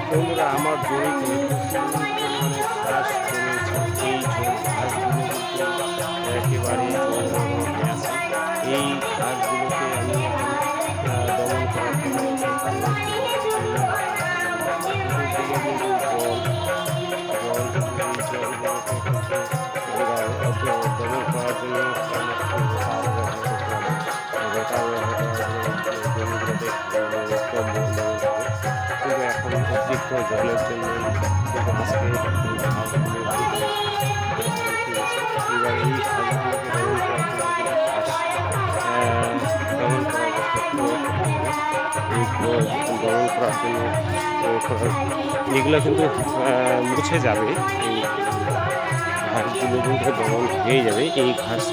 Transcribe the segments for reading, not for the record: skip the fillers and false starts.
বন্ধুরা আমার জমিতে প্রচুর পরিমাণে ঘাস জমেছে। এই ঘাসগুলো কিন্তু একেবারে বড় বড় হয়ে আছে। এই ঘাসগুলোকে আমি এখন দমন করার জন্য চতুর্দিকে কিন্তু দমন করার জন্য জমিগুলোতে কম কিন্তু এখন অতিরিক্ত জলের জন্য কিন্তু আজকে এবার এই ঘাসগুলোকে দমন করার জন্য এগুলো কিন্তু মুছে যাবে। এই ঘাসগুলো কিন্তু দমন হয়ে যাবে। এই ঘাস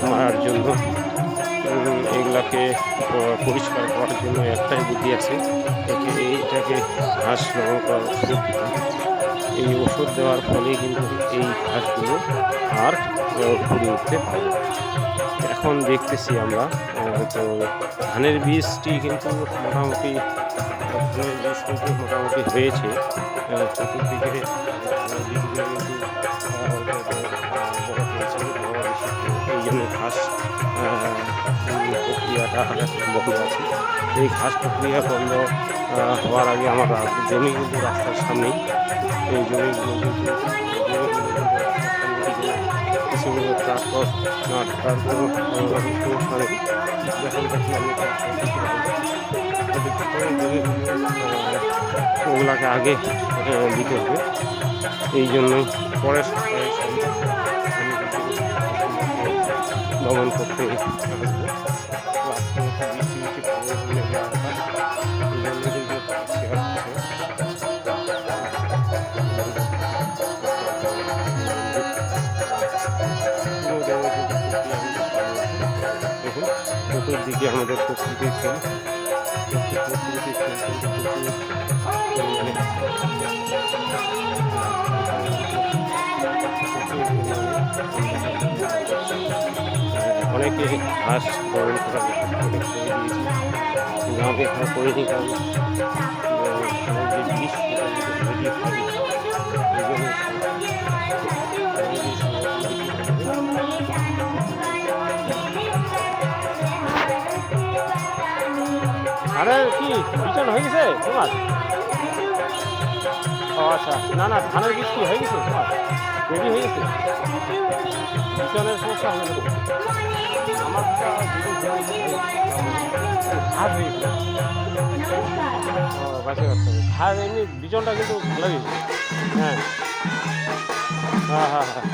মারার জন্য এগুলাকে পরিষ্কার করার জন্য একটাই বুদ্ধি আছে, এইটাকে ঘাস দমন করার ওষুধ দিতে। এই ওষুধ দেওয়ার ফলে কিন্তু এই ঘাসগুলো আর ঘুরে উঠতে পারে। এখন দেখতেছি আমরা তো ধানের বীজটি কিন্তু মোটামুটি হয়েছে। চতুর্দিকে বীজগুলো কিন্তু এই জন্য ঘাস প্রক্রিয়াটা বন্ধ আছে। এই ঘাস প্রক্রিয়া বন্ধ হওয়ার আগে আমার জমি কিন্তু রাস্তার সামনেই। এই জমিগুলো কিন্তু কিছুগুলো ট্রাক্টর না ঢাকার কোনো সমস্যা নেই। যখন দেখি আমি ওগুলাকে আগে দিতে হবে। এই জন্যই পরের সপ্তাহে দমন করতে আসবো। চতুর্দিকে আমাদের প্রকৃতির খেল, অনেকে ঘাস দমন করা করে দিয়েছি। গ্রামে ঘর করিনি, কারণ যে বিষ রেডি হয় ধানের কি বিচন হয়ে গেছে তোমার? ও আচ্ছা, না না ধানের বীজ কি হয়ে গেছে তোমার? রেডি হয়ে গেছে? বিচনের সমস্যা হবে না আমার হাত হয়ে গেছে। ও বাঁচে করতে হবে ধান, এমনি বিচনটা কিন্তু ভালো গেছে। হ্যাঁ হ্যাঁ হ্যাঁ হ্যাঁ